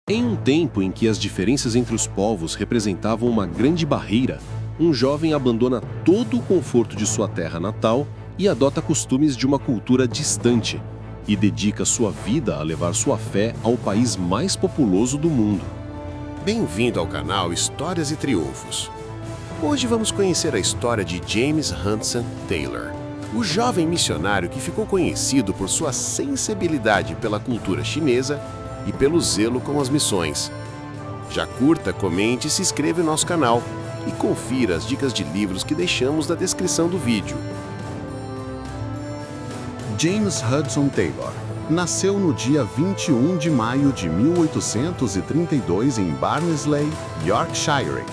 Em um tempo em que as diferenças entre os povos representavam uma grande barreira, um jovem abandona todo o conforto de sua terra natal e adota costumes de uma cultura distante, e dedica sua vida a levar sua fé ao país mais populoso do mundo. Bem-vindo ao canal Histórias e Triunfos. Hoje vamos conhecer a história de James Hudson Taylor, o jovem missionário que ficou conhecido por sua sensibilidade pela cultura chinesa e pelo zelo com as missões. Já curta, comente e se inscreva em nosso canal e confira as dicas de livros que deixamos na descrição do vídeo. James Hudson Taylor nasceu no dia 21 de maio de 1832 em Barnsley, Yorkshire.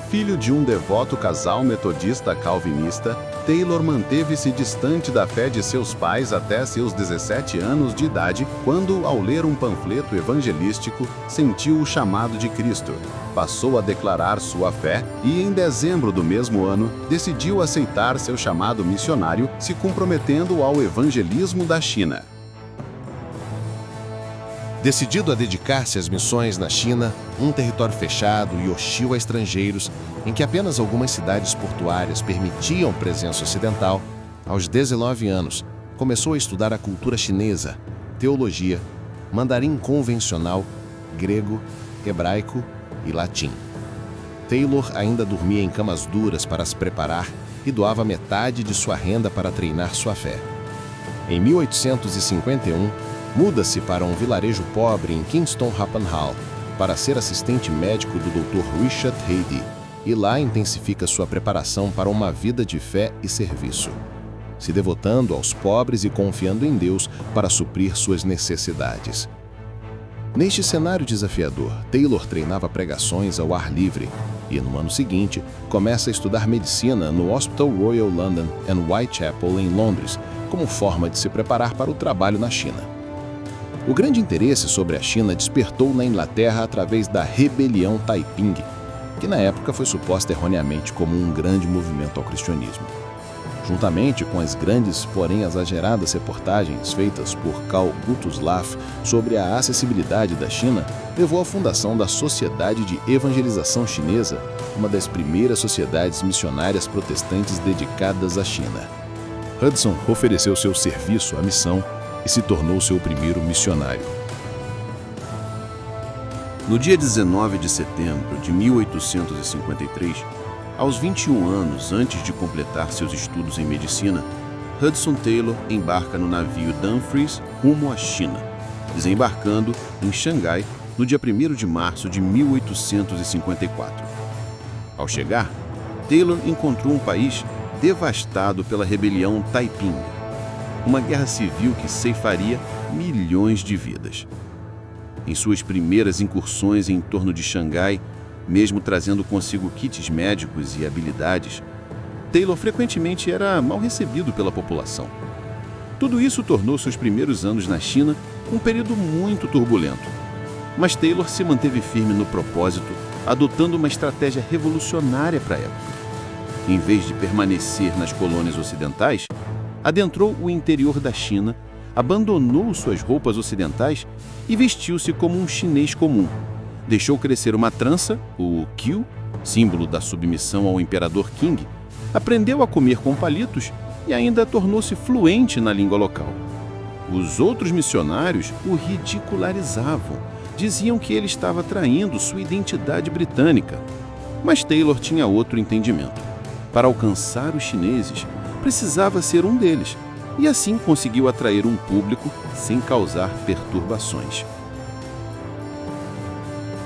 Filho de um devoto casal metodista calvinista, Taylor manteve-se distante da fé de seus pais até seus 17 anos de idade, quando, ao ler um panfleto evangelístico, sentiu o chamado de Cristo. Passou a declarar sua fé e, em dezembro do mesmo ano, decidiu aceitar seu chamado missionário, se comprometendo ao evangelismo da China. Decidido a dedicar-se às missões na China, um território fechado e hostil a estrangeiros, em que apenas algumas cidades portuárias permitiam presença ocidental, aos 19 anos, começou a estudar a cultura chinesa, teologia, mandarim convencional, grego, hebraico e latim. Taylor ainda dormia em camas duras para se preparar e doava metade de sua renda para treinar sua fé. Em 1851, muda-se para um vilarejo pobre em Kingston-upon-Hull para ser assistente médico do Dr. Richard Hady, e lá intensifica sua preparação para uma vida de fé e serviço, se devotando aos pobres e confiando em Deus para suprir suas necessidades. Neste cenário desafiador, Taylor treinava pregações ao ar livre e, no ano seguinte, começa a estudar medicina no Hospital Royal London and Whitechapel, em Londres, como forma de se preparar para o trabalho na China. O grande interesse sobre a China despertou na Inglaterra através da Rebelião Taiping, que na época foi suposta erroneamente como um grande movimento ao cristianismo. Juntamente com as grandes, porém exageradas reportagens feitas por Karl Guttuslav sobre a acessibilidade da China, levou à fundação da Sociedade de Evangelização Chinesa, uma das primeiras sociedades missionárias protestantes dedicadas à China. Hudson ofereceu seu serviço à missão e se tornou seu primeiro missionário. No dia 19 de setembro de 1853, aos 21 anos antes de completar seus estudos em medicina, Hudson Taylor embarca no navio Dumfries rumo à China, desembarcando em Xangai no dia 1º de março de 1854. Ao chegar, Taylor encontrou um país devastado pela rebelião Taiping, uma guerra civil que ceifaria milhões de vidas. Em suas primeiras incursões em torno de Xangai, mesmo trazendo consigo kits médicos e habilidades, Taylor frequentemente era mal recebido pela população. Tudo isso tornou seus primeiros anos na China um período muito turbulento. Mas Taylor se manteve firme no propósito, adotando uma estratégia revolucionária para a época. Em vez de permanecer nas colônias ocidentais, adentrou o interior da China, abandonou suas roupas ocidentais e vestiu-se como um chinês comum. Deixou crescer uma trança, o qiu, símbolo da submissão ao imperador Qing, aprendeu a comer com palitos e ainda tornou-se fluente na língua local. Os outros missionários o ridicularizavam, diziam que ele estava traindo sua identidade britânica. Mas Taylor tinha outro entendimento. Para alcançar os chineses, precisava ser um deles, e assim conseguiu atrair um público sem causar perturbações.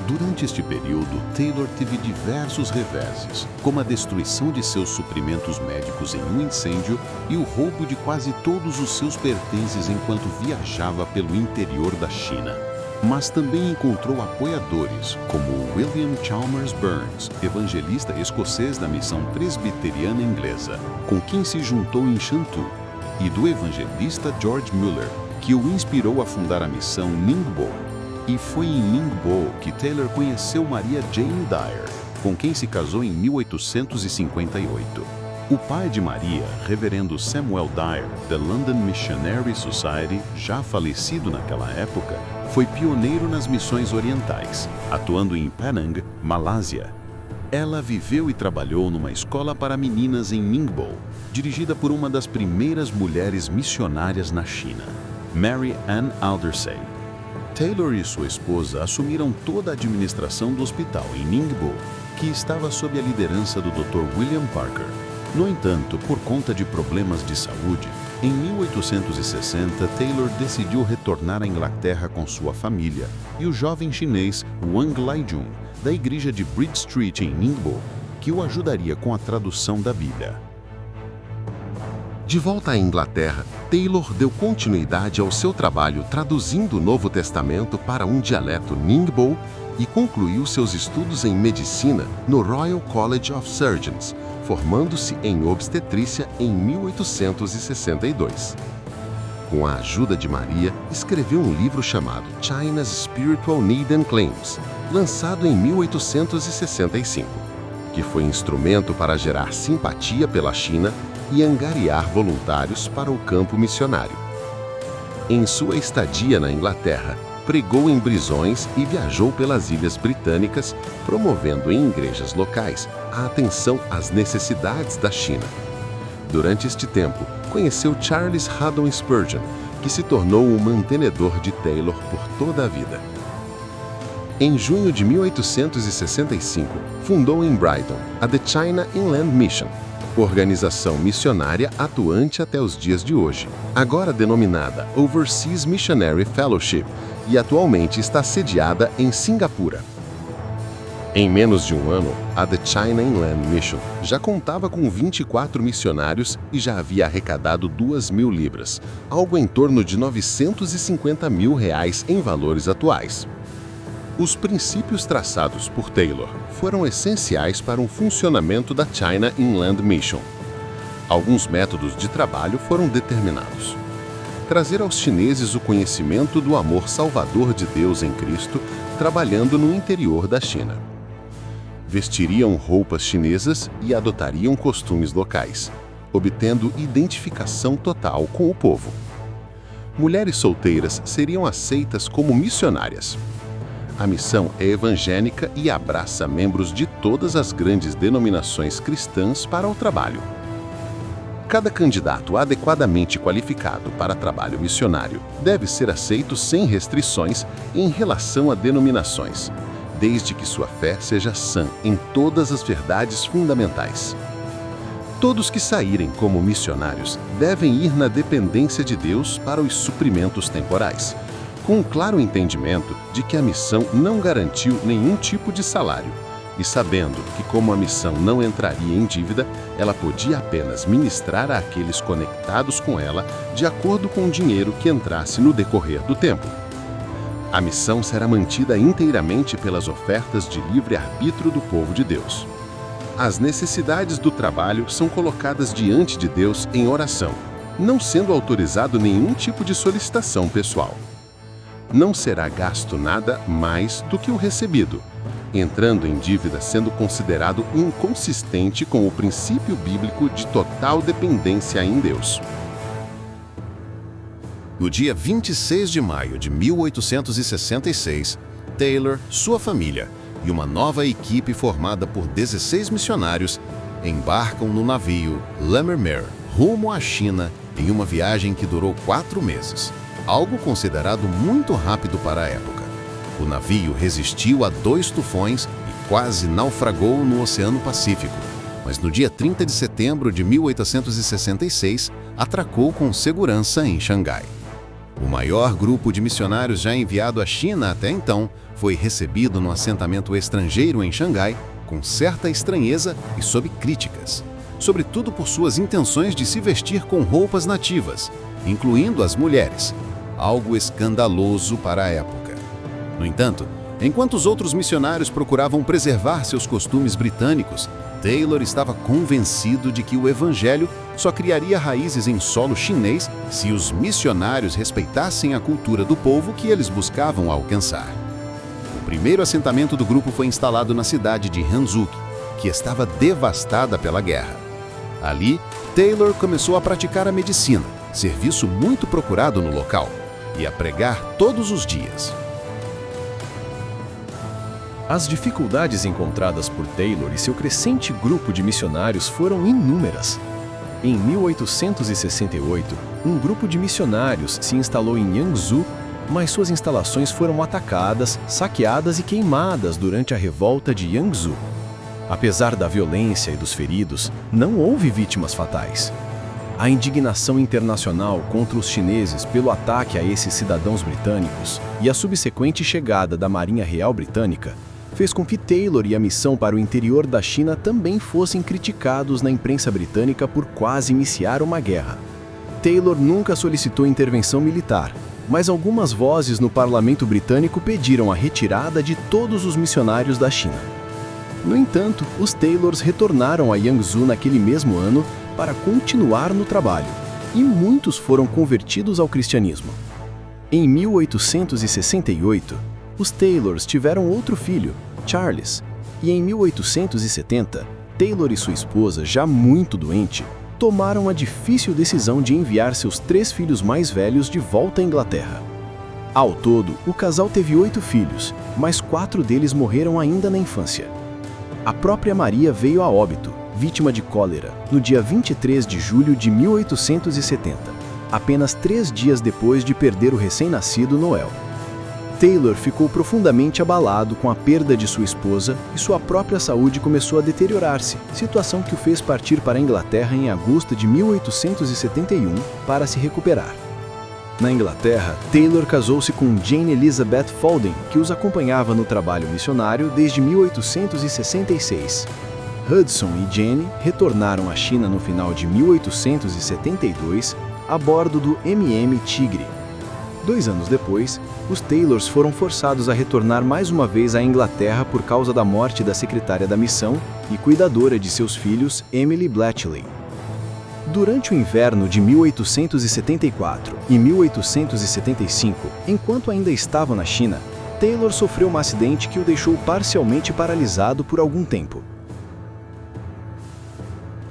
Durante este período, Taylor teve diversos reveses, como a destruição de seus suprimentos médicos em um incêndio e o roubo de quase todos os seus pertences enquanto viajava pelo interior da China. Mas também encontrou apoiadores, como William Chalmers Burns, evangelista escocês da missão presbiteriana inglesa, com quem se juntou em Shantou, e do evangelista George Muller, que o inspirou a fundar a missão Ningbo. E foi em Ningbo que Taylor conheceu Maria Jane Dyer, com quem se casou em 1858. O pai de Maria, reverendo Samuel Dyer, da London Missionary Society, já falecido naquela época, foi pioneiro nas missões orientais, atuando em Penang, Malásia. Ela viveu e trabalhou numa escola para meninas em Ningbo, dirigida por uma das primeiras mulheres missionárias na China, Mary Ann Aldersey. Taylor e sua esposa assumiram toda a administração do hospital em Ningbo, que estava sob a liderança do Dr. William Parker. No entanto, por conta de problemas de saúde, em 1860, Taylor decidiu retornar à Inglaterra com sua família e o jovem chinês Wang Laijun, da igreja de Bridge Street em Ningbo, que o ajudaria com a tradução da Bíblia. De volta à Inglaterra, Taylor deu continuidade ao seu trabalho traduzindo o Novo Testamento para um dialeto Ningbo e concluiu seus estudos em medicina no Royal College of Surgeons, formando-se em obstetrícia em 1862. Com a ajuda de Maria, escreveu um livro chamado China's Spiritual Need and Claims, lançado em 1865, que foi instrumento para gerar simpatia pela China e angariar voluntários para o campo missionário. Em sua estadia na Inglaterra, pregou em prisões e viajou pelas Ilhas Britânicas, promovendo em igrejas locais a atenção às necessidades da China. Durante este tempo, conheceu Charles Haddon Spurgeon, que se tornou o mantenedor de Taylor por toda a vida. Em junho de 1865, fundou em Brighton a The China Inland Mission, organização missionária atuante até os dias de hoje, agora denominada Overseas Missionary Fellowship, e atualmente está sediada em Singapura. Em menos de um ano, a The China Inland Mission já contava com 24 missionários e já havia arrecadado 2.000 libras, algo em torno de R$950 mil em valores atuais. Os princípios traçados por Taylor foram essenciais para o funcionamento da China Inland Mission. Alguns métodos de trabalho foram determinados. Trazer aos chineses o conhecimento do amor salvador de Deus em Cristo, trabalhando no interior da China. Vestiriam roupas chinesas e adotariam costumes locais, obtendo identificação total com o povo. Mulheres solteiras seriam aceitas como missionárias. A missão é evangélica e abraça membros de todas as grandes denominações cristãs para o trabalho. Cada candidato adequadamente qualificado para trabalho missionário deve ser aceito sem restrições em relação a denominações, desde que sua fé seja sã em todas as verdades fundamentais. Todos que saírem como missionários devem ir na dependência de Deus para os suprimentos temporais, com um claro entendimento de que a missão não garantiu nenhum tipo de salário, e sabendo que, como a missão não entraria em dívida, ela podia apenas ministrar àqueles conectados com ela de acordo com o dinheiro que entrasse no decorrer do tempo. A missão será mantida inteiramente pelas ofertas de livre-arbítrio do povo de Deus. As necessidades do trabalho são colocadas diante de Deus em oração, não sendo autorizado nenhum tipo de solicitação pessoal. Não será gasto nada mais do que o recebido, entrando em dívida sendo considerado inconsistente com o princípio bíblico de total dependência em Deus. No dia 26 de maio de 1866, Taylor, sua família e uma nova equipe formada por 16 missionários embarcam no navio Lammermeer rumo à China em uma viagem que durou 4 meses, algo considerado muito rápido para a época. O navio resistiu a 2 tufões e quase naufragou no Oceano Pacífico, mas no dia 30 de setembro de 1866, atracou com segurança em Xangai. O maior grupo de missionários já enviado à China até então foi recebido no assentamento estrangeiro em Xangai com certa estranheza e sob críticas, sobretudo por suas intenções de se vestir com roupas nativas, incluindo as mulheres, algo escandaloso para a época. No entanto, enquanto os outros missionários procuravam preservar seus costumes britânicos, Taylor estava convencido de que o evangelho só criaria raízes em solo chinês se os missionários respeitassem a cultura do povo que eles buscavam alcançar. O primeiro assentamento do grupo foi instalado na cidade de Hanzhou, que estava devastada pela guerra. Ali, Taylor começou a praticar a medicina, serviço muito procurado no local, e a pregar todos os dias. As dificuldades encontradas por Taylor e seu crescente grupo de missionários foram inúmeras. Em 1868, um grupo de missionários se instalou em Yangzhou, mas suas instalações foram atacadas, saqueadas e queimadas durante a revolta de Yangzhou. Apesar da violência e dos feridos, não houve vítimas fatais. A indignação internacional contra os chineses pelo ataque a esses cidadãos britânicos e a subsequente chegada da Marinha Real Britânica fez com que Taylor e a missão para o interior da China também fossem criticados na imprensa britânica por quase iniciar uma guerra. Taylor nunca solicitou intervenção militar, mas algumas vozes no parlamento britânico pediram a retirada de todos os missionários da China. No entanto, os Taylors retornaram a Yangzhou naquele mesmo ano para continuar no trabalho, e muitos foram convertidos ao cristianismo. Em 1868, os Taylors tiveram outro filho, Charles, e em 1870, Taylor e sua esposa, já muito doente, tomaram a difícil decisão de enviar seus 3 filhos mais velhos de volta à Inglaterra. Ao todo, o casal teve 8 filhos, mas 4 deles morreram ainda na infância. A própria Maria veio a óbito, vítima de cólera, no dia 23 de julho de 1870, apenas 3 dias depois de perder o recém-nascido Noel. Taylor ficou profundamente abalado com a perda de sua esposa e sua própria saúde começou a deteriorar-se, situação que o fez partir para a Inglaterra em agosto de 1871 para se recuperar. Na Inglaterra, Taylor casou-se com Jane Elizabeth Falding, que os acompanhava no trabalho missionário desde 1866. Hudson e Jane retornaram à China no final de 1872 a bordo do MM Tigre. 2 anos depois, os Taylors foram forçados a retornar mais uma vez à Inglaterra por causa da morte da secretária da missão e cuidadora de seus filhos, Emily Bletchley. Durante o inverno de 1874 e 1875, enquanto ainda estava na China, Taylor sofreu um acidente que o deixou parcialmente paralisado por algum tempo.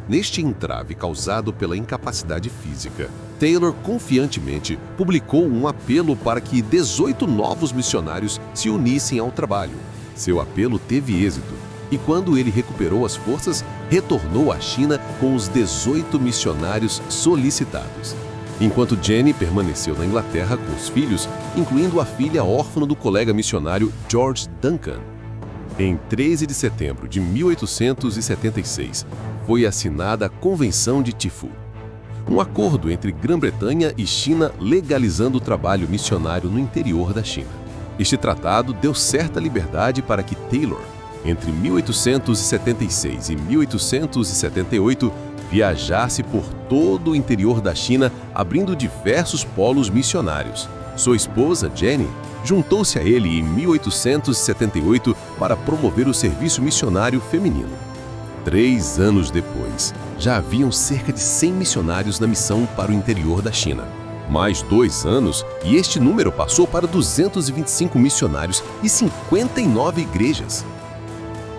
Neste entrave causado pela incapacidade física, Taylor confiantemente publicou um apelo para que 18 novos missionários se unissem ao trabalho. Seu apelo teve êxito, e quando ele recuperou as forças, retornou à China com os 18 missionários solicitados. Enquanto Jenny permaneceu na Inglaterra com os filhos, incluindo a filha órfã do colega missionário George Duncan. Em 13 de setembro de 1876, foi assinada a Convenção de Tifu, um acordo entre Grã-Bretanha e China legalizando o trabalho missionário no interior da China. Este tratado deu certa liberdade para que Taylor, entre 1876 e 1878, viajasse por todo o interior da China, abrindo diversos polos missionários. Sua esposa, Jenny, juntou-se a ele em 1878 para promover o serviço missionário feminino. 3 anos depois, já haviam cerca de 100 missionários na missão para o interior da China. Mais 2 anos e este número passou para 225 missionários e 59 igrejas.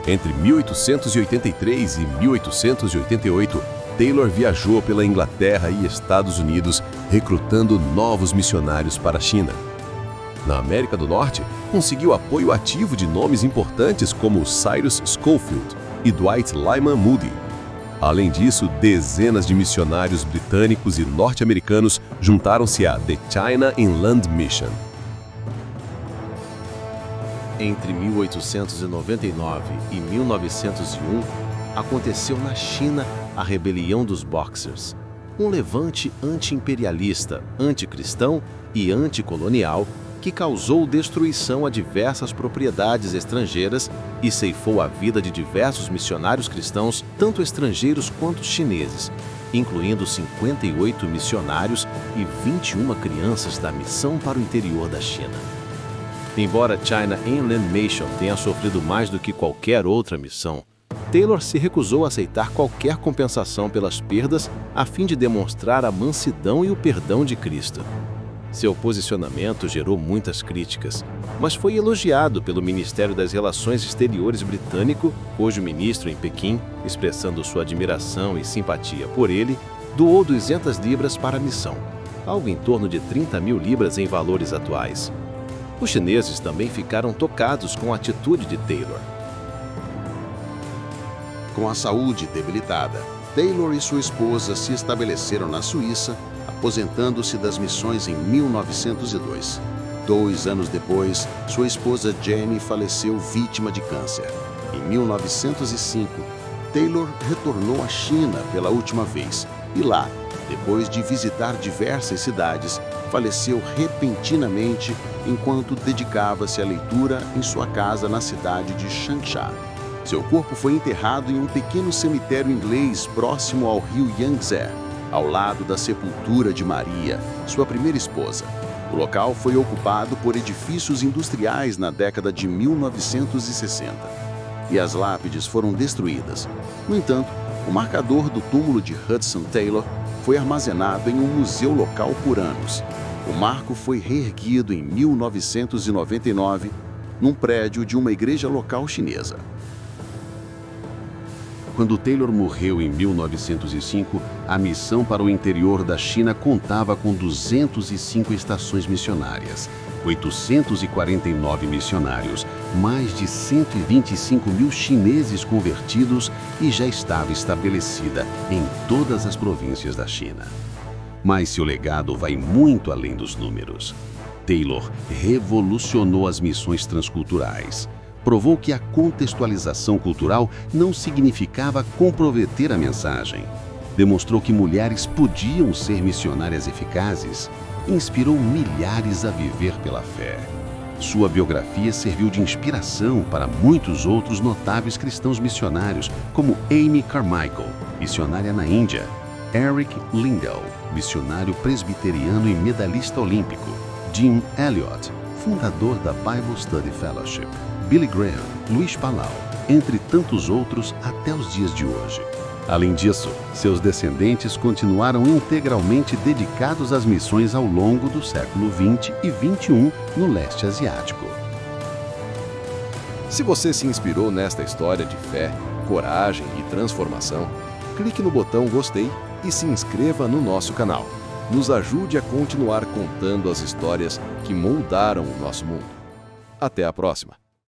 Entre 1883 e 1888, Taylor viajou pela Inglaterra e Estados Unidos, recrutando novos missionários para a China. Na América do Norte, conseguiu apoio ativo de nomes importantes como Cyrus Schofield e Dwight Lyman Moody. Além disso, dezenas de missionários britânicos e norte-americanos juntaram-se à The China Inland Mission. Entre 1899 e 1901, aconteceu na China a Rebelião dos Boxers, um levante anti-imperialista, anticristão e anticolonial que causou destruição a diversas propriedades estrangeiras e ceifou a vida de diversos missionários cristãos, tanto estrangeiros quanto chineses, incluindo 58 missionários e 21 crianças da missão para o interior da China. Embora China Inland Mission tenha sofrido mais do que qualquer outra missão, Taylor se recusou a aceitar qualquer compensação pelas perdas a fim de demonstrar a mansidão e o perdão de Cristo. Seu posicionamento gerou muitas críticas, mas foi elogiado pelo Ministério das Relações Exteriores britânico, cujo ministro em Pequim, expressando sua admiração e simpatia por ele, doou 200 libras para a missão, algo em torno de 30 mil libras em valores atuais. Os chineses também ficaram tocados com a atitude de Taylor. Com a saúde debilitada, Taylor e sua esposa se estabeleceram na Suíça, aposentando-se das missões em 1902. 2 anos depois, sua esposa Jenny faleceu vítima de câncer. Em 1905, Taylor retornou à China pela última vez e lá, depois de visitar diversas cidades, faleceu repentinamente enquanto dedicava-se à leitura em sua casa na cidade de Changsha. Seu corpo foi enterrado em um pequeno cemitério inglês próximo ao rio Yangtze, ao lado da sepultura de Maria, sua primeira esposa. O local foi ocupado por edifícios industriais na década de 1960 e as lápides foram destruídas. No entanto, o marcador do túmulo de Hudson Taylor foi armazenado em um museu local por anos. O marco foi reerguido em 1999 num prédio de uma igreja local chinesa. Quando Taylor morreu em 1905, a missão para o interior da China contava com 205 estações missionárias, 849 missionários, mais de 125 mil chineses convertidos e já estava estabelecida em todas as províncias da China. Mas seu legado vai muito além dos números. Taylor revolucionou as missões transculturais. Provou que a contextualização cultural não significava comprometer a mensagem. Demonstrou que mulheres podiam ser missionárias eficazes. Inspirou milhares a viver pela fé. Sua biografia serviu de inspiração para muitos outros notáveis cristãos missionários, como Amy Carmichael, missionária na Índia, Eric Liddell, missionário presbiteriano e medalhista olímpico, Jim Elliot, fundador da Bible Study Fellowship, Billy Graham, Luiz Palau, entre tantos outros até os dias de hoje. Além disso, seus descendentes continuaram integralmente dedicados às missões ao longo do século XX e XXI no leste asiático. Se você se inspirou nesta história de fé, coragem e transformação, clique no botão gostei e se inscreva no nosso canal. Nos ajude a continuar contando as histórias que moldaram o nosso mundo. Até a próxima!